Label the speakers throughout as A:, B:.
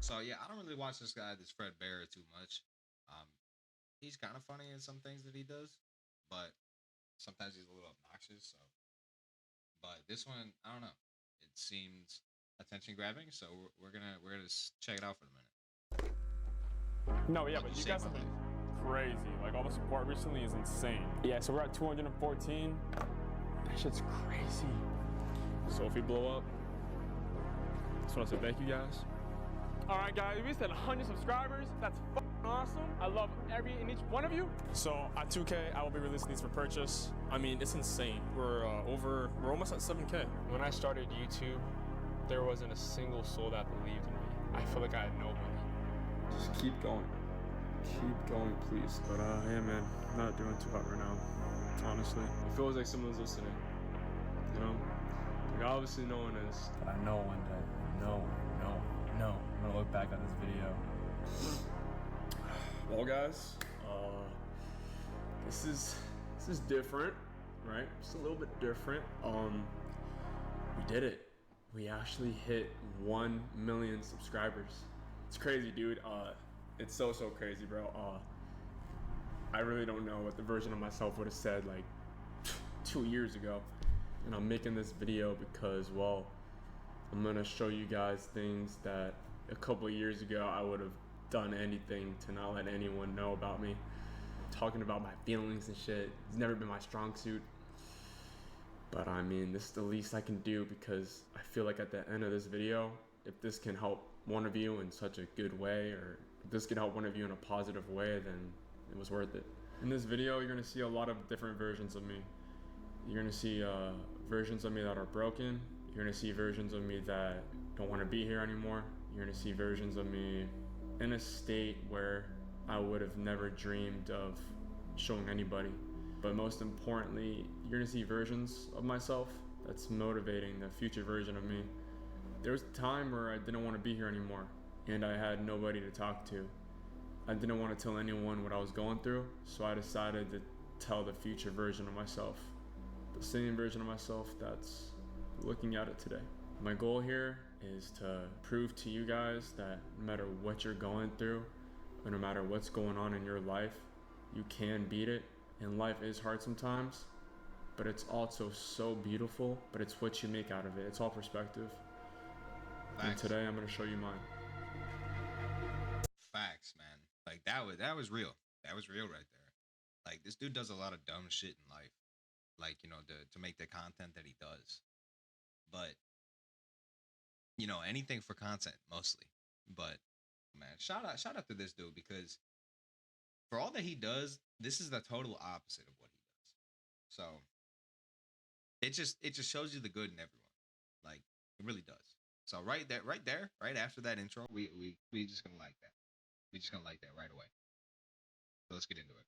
A: So yeah, I don't really watch this guy, this Fred Beyer, too much. Um, he's kind of funny in some things that he does, but sometimes he's a little obnoxious. So, but this one, I don't know. It seems attention grabbing, so we're gonna check it out for a minute.
B: No, yeah, but you guys have been crazy. Like all the support recently is insane. Yeah, so we're at 214. That shit's crazy. So if we blow up, just want to say thank you guys. All right, guys, we said 100 subscribers. That's awesome. I love every and each one of you. So at 2K, I will be releasing these for purchase. I mean, it's insane. We're almost at 7K.
C: When I started YouTube, there wasn't a single soul that believed in me. I feel like I had nobody.
B: Just keep going. Keep going, please. But yeah, man, I'm not doing too hot right now, honestly. It feels like someone's listening, you know? Like obviously no one is.
D: But I know one day, no, I'm gonna look back at this video.
B: Well, guys, this is different, right? It's a little bit different. We did it. We actually hit 1 million subscribers. It's crazy, dude. It's so crazy, bro. I really don't know what the version of myself would have said like 2 years ago. And I'm making this video because, well, I'm gonna show you guys things that a couple of years ago I would have done anything to not let anyone know about me. Talking about my feelings and shit, it's never been my strong suit. But I mean, this is the least I can do because I feel like at the end of this video, if this can help one of you in such a good way, or if this can help one of you in a positive way, then it was worth it. In this video, you're gonna see a lot of different versions of me. You're gonna see versions of me that are broken. You're gonna see versions of me that don't wanna be here anymore. You're gonna see versions of me in a state where I would have never dreamed of showing anybody. But most importantly, you're gonna see versions of myself that's motivating the future version of me. There was a time where I didn't want to be here anymore, and I had nobody to talk to. I didn't want to tell anyone what I was going through, so I decided to tell the future version of myself. The same version of myself that's looking at it today. My goal here is to prove to you guys that no matter what you're going through, or no matter what's going on in your life, you can beat it. And life is hard sometimes, but it's also so beautiful, but it's what you make out of it. It's all perspective.
A: Facts.
B: And today I'm gonna show you mine.
A: Facts, man. Like that was real. That was real right there. Like this dude does a lot of dumb shit in life. Like, you know, to make the content that he does. But you know, anything for content mostly. But man, shout out to this dude, because for all that he does, this is the total opposite of what he does. So it just shows you the good in everyone. Like it really does. So right there, right after that intro, we just gonna like that. We just gonna like that right away. So let's get into it.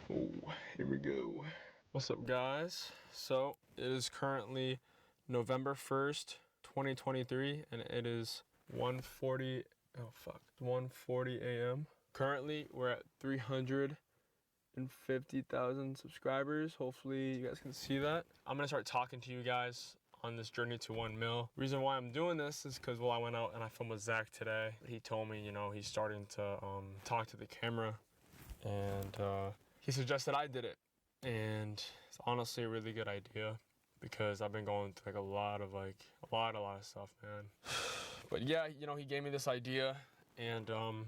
B: Oh, here we go. What's up, guys? So it is currently November 1st, 2023, and it is 1:40 a.m. Currently, we're at 350,000 subscribers. Hopefully, you guys can see that. I'm gonna start talking to you guys on this journey to 1 mil. Reason why I'm doing this is because, well, I went out and I filmed with Zach today. He told me, you know, he's starting to talk to the camera, and he suggested I did it. And it's honestly a really good idea because I've been going through like a lot of stuff, man. But yeah, you know, he gave me this idea, and you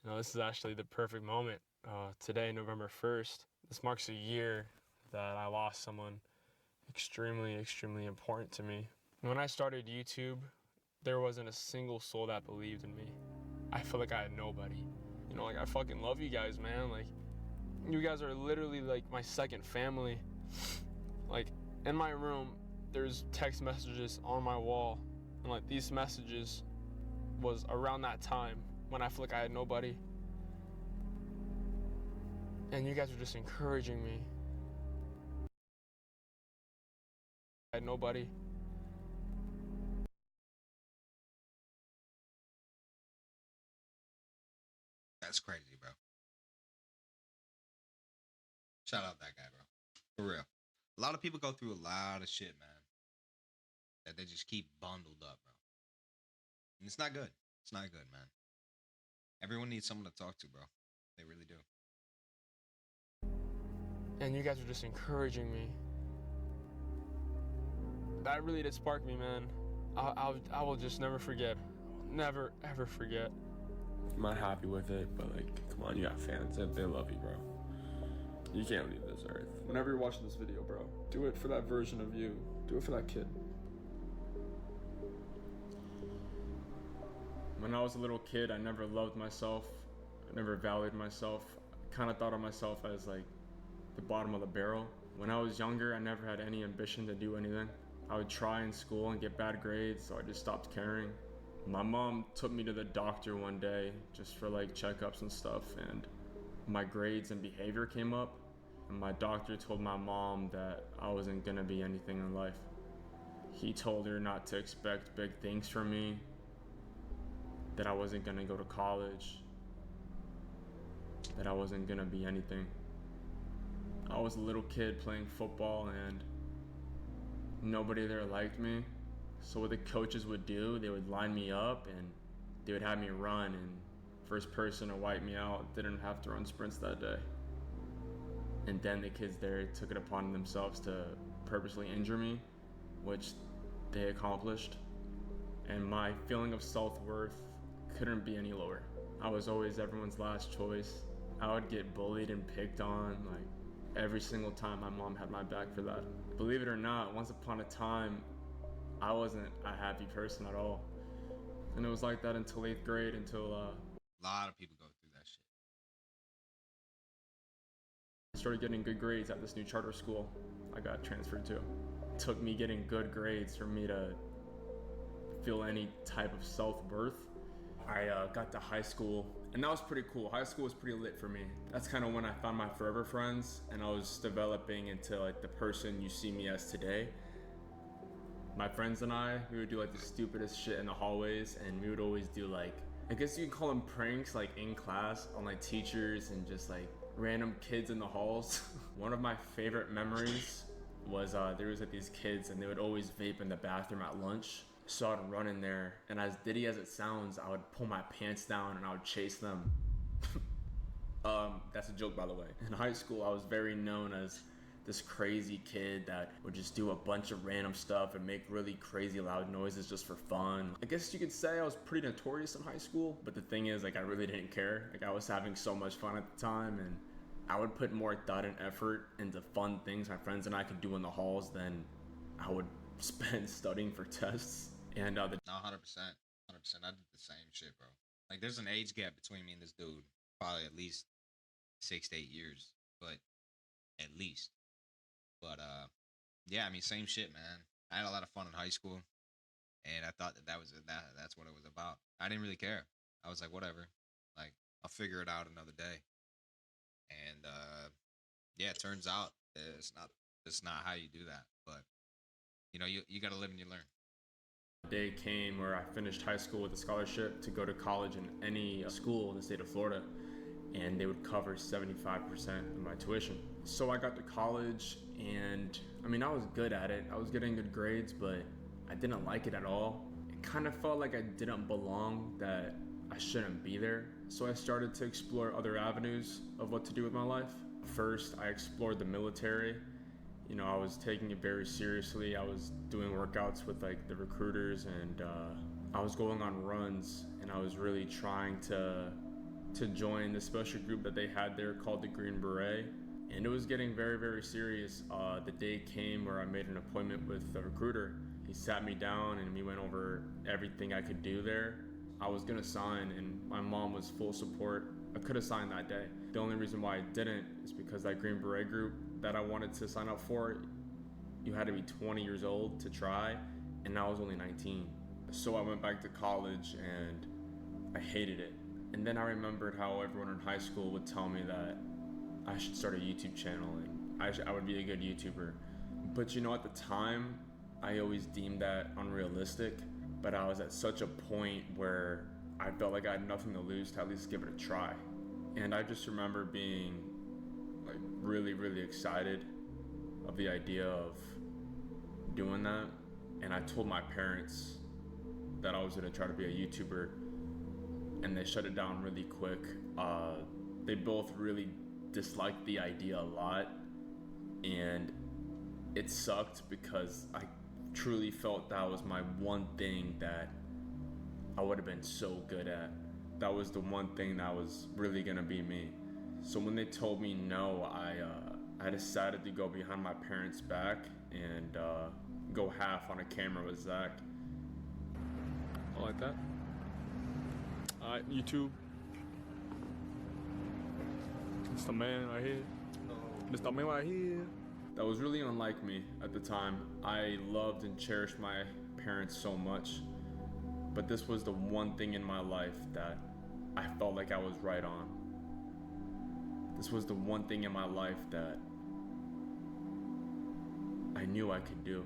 B: know, this is actually the perfect moment
C: today, November 1st, this marks a year that I lost someone extremely, extremely important to me. When I started YouTube, there wasn't a single soul that believed in me. I feel like I had nobody. You know, like, I fucking love you guys, man. Like, you guys are literally like my second family. Like, in my room, there's text messages on my wall, and like these messages was around that time when I feel like I had nobody. And you guys are just encouraging me. I had nobody.
A: That's crazy, bro. Shout out that guy, bro. For real. A lot of people go through a lot of shit, man, that they just keep bundled up, bro. And it's not good. It's not good, man. Everyone needs someone to talk to, bro. They really do.
C: And you guys are just encouraging me. That really did spark me, man. I will just never forget. Never, ever forget.
B: I'm not happy with it, but like, come on, you got fans. They love you, bro. You can't leave this earth. Whenever you're watching this video, bro, do it for that version of you. Do it for that kid. When I was a little kid, I never loved myself. I never valued myself. I kind of thought of myself as like the bottom of the barrel. When I was younger, I never had any ambition to do anything. I would try in school and get bad grades, so I just stopped caring. My mom took me to the doctor one day just for like checkups and stuff, and my grades and behavior came up, and my doctor told my mom that I wasn't gonna be anything in life. He told her not to expect big things from me, that I wasn't gonna go to college, that I wasn't gonna be anything. I was a little kid playing football and nobody there liked me. So what the coaches would do, they would line me up and they would have me run, and first person to wipe me out didn't have to run sprints that day. And then the kids there took it upon themselves to purposely injure me, which they accomplished. And my feeling of self-worth couldn't be any lower. I was always everyone's last choice. I would get bullied and picked on, like, every single time. My mom had my back for that. Believe it or not, once upon a time, I wasn't a happy person at all. And it was like that until 8th grade, until
A: A lot of people go through that shit.
B: I started getting good grades at this new charter school I got transferred to. It took me getting good grades for me to feel any type of self-worth. I got to high school, and that was pretty cool. High school was pretty lit for me. That's kind of when I found my forever friends, and I was developing into like the person you see me as today. My friends and I, we would do like the stupidest shit in the hallways, and we would always do like, I guess you could call them pranks, like in class on like teachers and just like random kids in the halls. One of my favorite memories was there was like these kids, and they would always vape in the bathroom at lunch. So I'd run in there, and as ditty as it sounds, I would pull my pants down and I would chase them. That's a joke, by the way. In high school, I was very known as this crazy kid that would just do a bunch of random stuff and make really crazy loud noises just for fun. I guess you could say I was pretty notorious in high school, but the thing is, like, I really didn't care. Like, I was having so much fun at the time, and I would put more thought and effort into fun things my friends and I could do in the halls than I would spend studying for tests. And
A: No, 100%. 100%. I did the same shit, bro. Like, there's an age gap between me and this dude. Probably at least 6 to 8 years. But at least. But, yeah, I mean, same shit, man. I had a lot of fun in high school. And I thought that's what it was about. I didn't really care. I was like, whatever. Like, I'll figure it out another day. And, yeah, it turns out it's not how you do that. But, you know, you got to live and you learn.
B: Day came where I finished high school with a scholarship to go to college in any school in the state of Florida, and they would cover 75% of my tuition. So I got to college, and I mean, I was good at it. I was getting good grades, but I didn't like it at all. It kind of felt like I didn't belong, that I shouldn't be there. So I started to explore other avenues of what to do with my life. First, I explored the military. You know, I was taking it very seriously. I was doing workouts with like the recruiters, and I was going on runs, and I was really trying to to join the special group that they had there called the Green Beret. And it was getting very, very serious. The day came where I made an appointment with the recruiter. He sat me down and we went over everything I could do there. I was gonna sign and my mom was full support. I could have signed that day. The only reason why I didn't is because that Green Beret group that I wanted to sign up for, you had to be 20 years old to try, and I was only 19. So I went back to college and I hated it. And then I remembered how everyone in high school would tell me that I should start a YouTube channel and I would be a good YouTuber. But you know, at the time, I always deemed that unrealistic, but I was at such a point where I felt like I had nothing to lose to at least give it a try. And I just remember being like really, really excited of the idea of doing that. And I told my parents that I was gonna try to be a YouTuber, and they shut it down really quick. They both really disliked the idea a lot, and it sucked because I truly felt that was my one thing that I would have been so good at. That was the one thing that was really gonna be me. So when they told me no, I decided to go behind my parents' back and go half on a camera with Zach.
C: I like that. Alright, YouTube. It's the man right here. Mr. Man right here.
B: That was really unlike me at the time. I loved and cherished my parents so much, but this was the one thing in my life that I felt like I was right on. This was the one thing in my life that I knew I could do.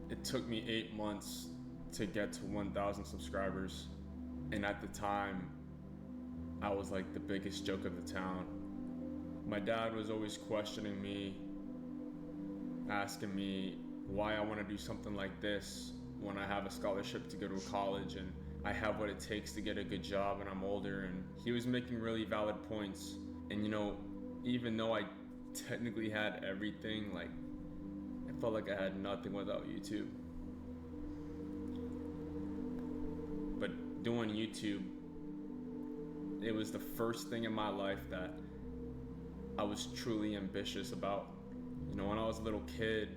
B: It took me 8 months to get to 1,000 subscribers, and at the time, I was like the biggest joke of the town. My dad was always questioning me, asking me why I want to do something like this when I have a scholarship to go to college and I have what it takes to get a good job and I'm older. And he was making really valid points. And you know, even though I technically had everything, like I felt like I had nothing without YouTube. But doing YouTube, it was the first thing in my life that I was truly ambitious about. You know, when I was a little kid,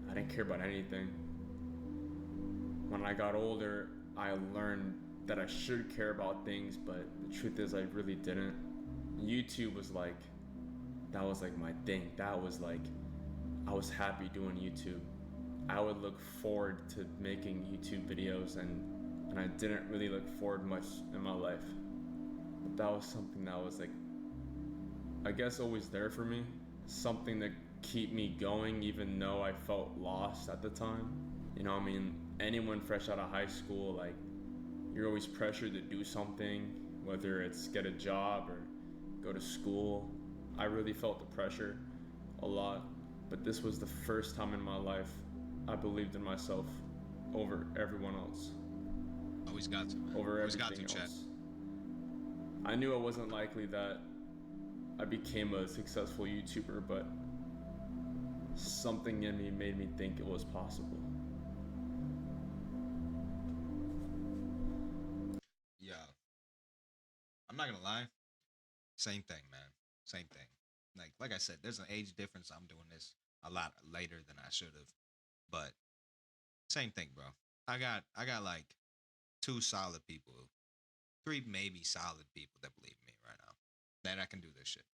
B: I didn't care about anything. When I got older, I learned that I should care about things, but the truth is I really didn't. YouTube was like, that was like my thing. That was like, I was happy doing YouTube. I would look forward to making YouTube videos, and I didn't really look forward much in my life. But that was something that was like, I guess always there for me. Something to keep me going even though I felt lost at the time. You know, I mean, anyone fresh out of high school, like, you're always pressured to do something, whether it's get a job or go to school. I really felt the pressure a lot, but this was the first time in my life I believed in myself over everyone else.
A: Always got to, man.
B: Over
A: Always
B: everything
A: got to, Chad.
B: else. I knew it wasn't likely that I became a successful YouTuber, but something in me made me think it was possible.
A: Yeah. I'm not gonna lie. Same thing, man. Same thing. Like I said, there's an age difference. I'm doing this a lot later than I should have. But same thing, bro. I got like 2 solid people, 3 maybe solid people that believe in me right now, that I can do this shit.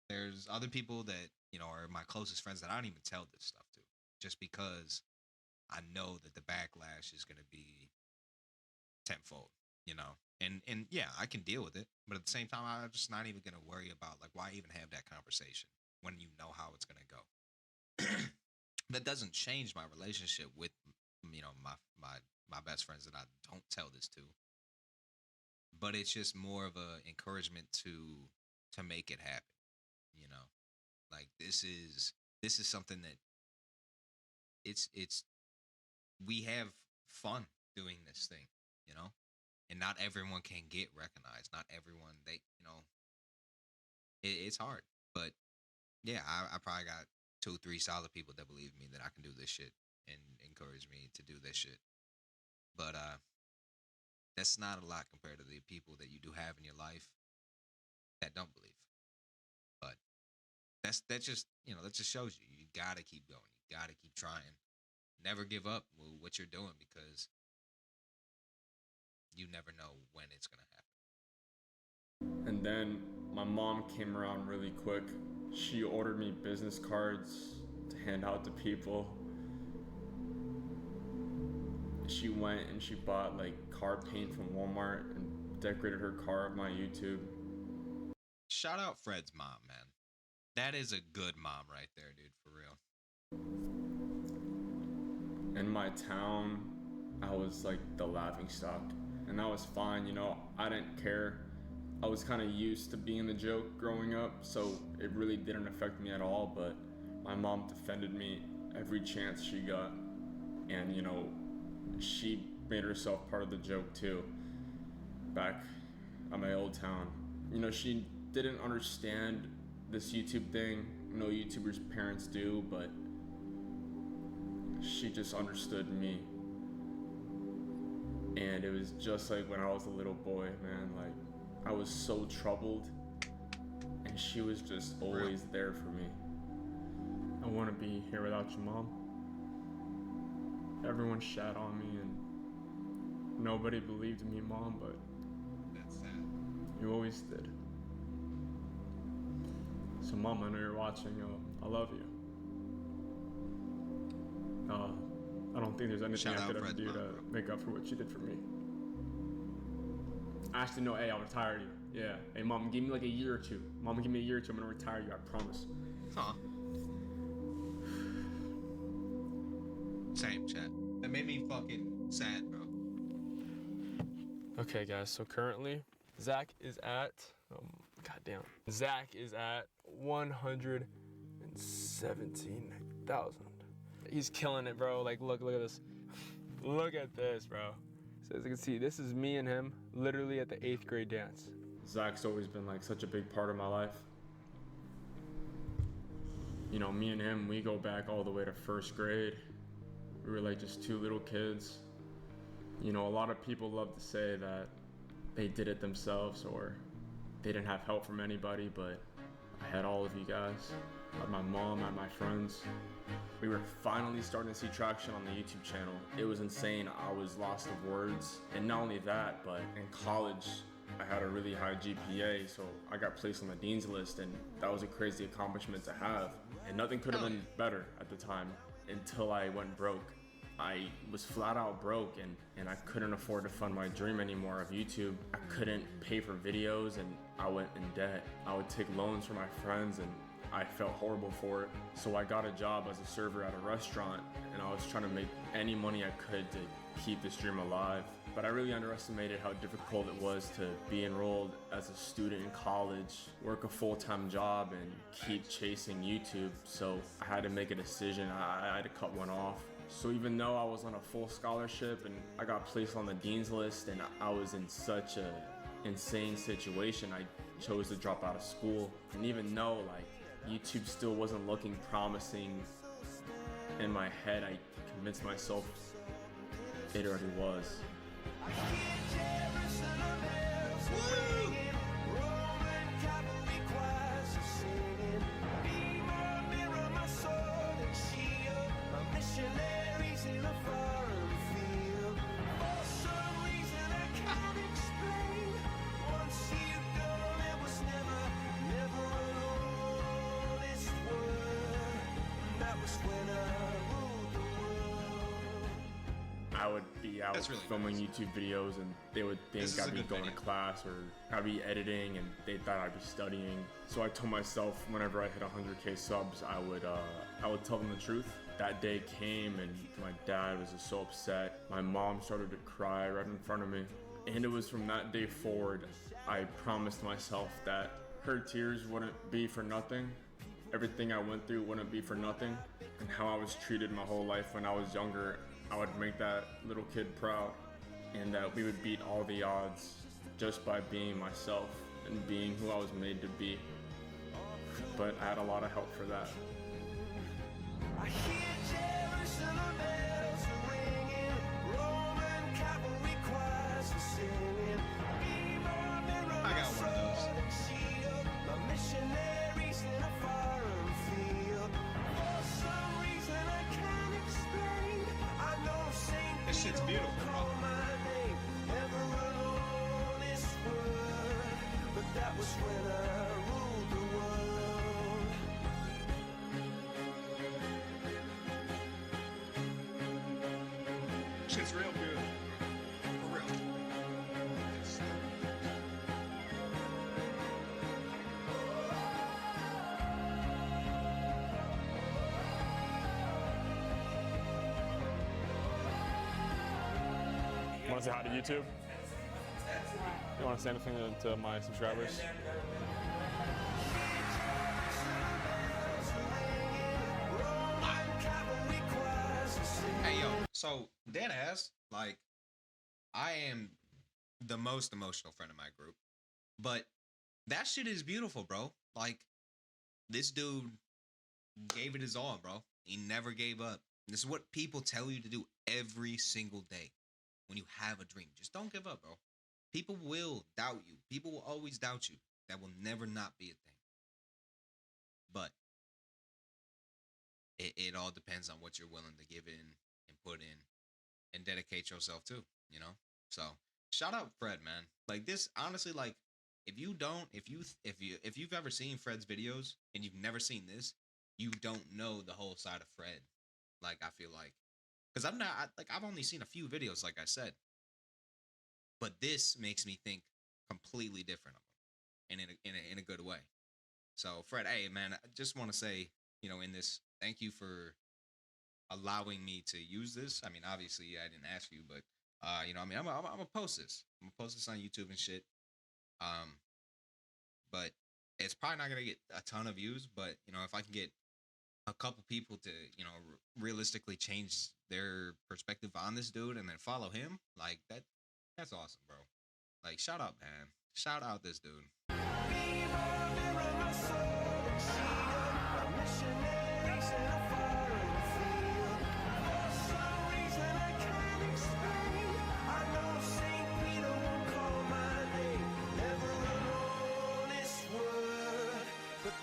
A: There's other people that, you know, are my closest friends that I don't even tell this stuff to, just because I know that the backlash is gonna be tenfold, you know. And yeah, I can deal with it, but at the same time, I'm just not even gonna worry about, like, why even have that conversation when you know how it's gonna go. That doesn't change my relationship with, you know, my best friends that I don't tell this to, but it's just more of a encouragement to make it happen, you know. Like, this is something that it's we have fun doing this thing, you know. And not everyone can get recognized. Not everyone, they, you know, it's hard. But yeah, I probably got 2, 3 solid people that believe in me that I can do this shit and encourage me to do this shit. But That's not a lot compared to the people that you do have in your life that don't believe. But that just that just shows you gotta keep going. You gotta keep trying. Never give up with what you're doing because you never know when it's gonna happen.
B: And then my mom came around really quick. She ordered me business cards to hand out to people. She went and she bought like car paint from Walmart and decorated her car with my YouTube.
A: Shout out Fred's mom, man. That is a good mom right there, dude, for real.
B: In my town, I was like the laughingstock, and that was fine. I didn't care. I was kind of used to being the joke growing up, so it really didn't affect me at all. But my mom defended me every chance she got, and she made herself part of the joke too. Back at my old town, she didn't understand this YouTube thing. No YouTubers' parents do, but she just understood me. And it was just like when I was a little boy, man. Like, I was so troubled, and she was just always there for me. I wouldn't be here without you, Mom. Everyone shat on me, and nobody believed in me, Mom, but
A: That's sad.
B: you always did. So, Mom, I know you're watching. I love you. I don't think there's anything
A: Shout
B: I
A: out
B: could ever
A: Fred's
B: do
A: mom,
B: to
A: bro.
B: make up for what you did for me. Actually, no, hey, I'll retire you. Yeah. Hey, Mom, give me like a year or two. Mom, give me a year or two. I'm going to retire you. I promise.
A: Huh. Same, chat. That made me fucking sad, bro.
C: Okay, guys, so currently, Zach is at 117,000. He's killing it, bro. Like, look at this. Look at this, bro. So as you can see, this is me and him literally at the 8th grade dance.
B: Zach's always been like such a big part of my life. Me and him, we go back all the way to 1st grade. We were like just two little kids. A lot of people love to say that they did it themselves or they didn't have help from anybody, but I had all of you guys. I had my mom, I had my friends. We were finally starting to see traction on the YouTube channel. It was insane. I was lost of words. And not only that, but in college, I had a really high GPA, so I got placed on the dean's list, and that was a crazy accomplishment to have. And nothing could have been better at the time until I went broke. I was flat out broke, and I couldn't afford to fund my dream anymore of YouTube. I couldn't pay for videos, and I went in debt. I would take loans from my friends, and I felt horrible for it. So I got a job as a server at a restaurant, and I was trying to make any money I could to keep this dream alive. But I really underestimated how difficult it was to be enrolled as a student in college, work a full-time job, and keep chasing YouTube. So I had to make a decision. I had to cut one off. So even though I was on a full scholarship and I got placed on the dean's list and I was in such a insane situation, I chose to drop out of school. And even though YouTube still wasn't looking promising, in my head I convinced myself it already was. I would be out
A: Really
B: filming
A: nice.
B: YouTube videos, and they would think
A: This is
B: I'd
A: a
B: be
A: good
B: going
A: video.
B: to class or I'd be editing, and they thought I'd be studying. So I told myself whenever I hit 100K subs, I would tell them the truth. That day came, and my dad was just so upset. My mom started to cry right in front of me, and it was from that day forward I promised myself that her tears wouldn't be for nothing. Everything I went through wouldn't be for nothing, and how I was treated my whole life when I was younger, I would make that little kid proud, and that we would beat all the odds just by being myself and being who I was made to be. But I had a lot of help for that.
E: I hear Jerusalem bells ringing, Roman cavalry choirs are singing.
A: shit's beautiful, bro.
E: That was when I ruled the world.
A: Shit's real beautiful, bro. For real.
C: Want to say hi to YouTube? You want to say anything to my subscribers?
A: Hey, yo. So, dead ass, like, I am the most emotional friend of my group. But that shit is beautiful, bro. Like, this dude gave it his all, bro. He never gave up. This is what people tell you to do every single day when you have a dream. Just don't give up, bro. People will doubt you. People will always doubt you. That will never not be a thing. But it all depends on what you're willing to give in and put in and dedicate yourself to, you know? So shout out Fred, man. Like this, honestly, like if you've ever seen Fred's videos and you've never seen this, you don't know the whole side of Fred. Like I feel like, because I've only seen a few videos, like I said, but this makes me think completely different of him, and in a good way. So Fred, hey man, I just want to say, you know, in this, thank you for allowing me to use this. I mean, obviously I didn't ask you, but you know, I mean, I'm gonna post this. I'm gonna post this on YouTube and shit. But it's probably not gonna get a ton of views. But you know, if I can get a couple people to, you know, realistically change their perspective on this dude and then follow him, like that's awesome, bro. Like, shout out, man. Shout out this dude.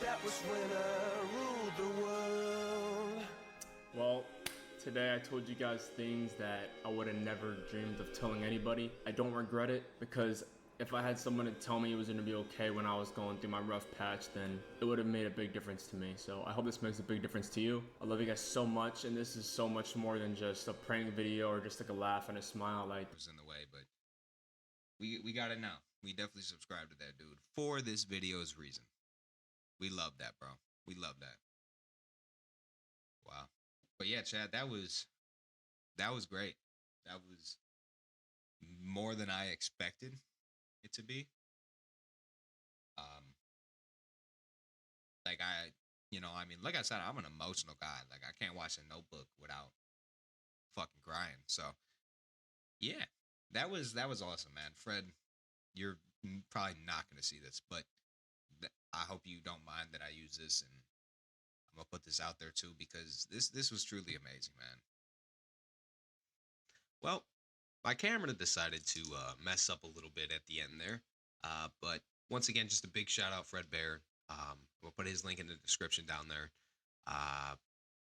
E: That was when I ruled the world.
B: Well, today I told you guys things that I would have never dreamed of telling anybody. I don't regret it, because if I had someone to tell me it was going to be okay when I was going through my rough patch, then it would have made a big difference to me. So I hope this makes a big difference to you. I love you guys so much, and this is so much more than just a prank video or just like a laugh and a smile. Like,
A: It was in the way, but we got it now. We definitely subscribe to that dude for this video's reason. We love that, bro. We love that. Wow. But yeah, Chad, that was great. That was more than I expected it to be. Like you know, I mean, like I said, I'm an emotional guy. Like I can't watch a Notebook without fucking crying. So yeah, that was awesome, man. Fred, you're probably not gonna see this, but I hope you don't mind that I use this, and I'm gonna put this out there too, because this was truly amazing, man. Well, my camera decided to mess up a little bit at the end there, but once again, just a big shout out Fred Beyer. We'll put his link in the description down there.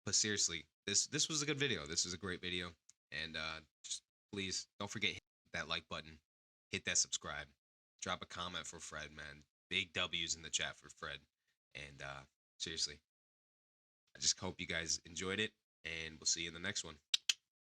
A: But seriously, this was a good video. This is a great video, and just please don't forget, hit that like button, hit that subscribe, drop a comment for Fred, man. Big W's in the chat for Fred. And seriously, I just hope you guys enjoyed it, and we'll see you in the next one.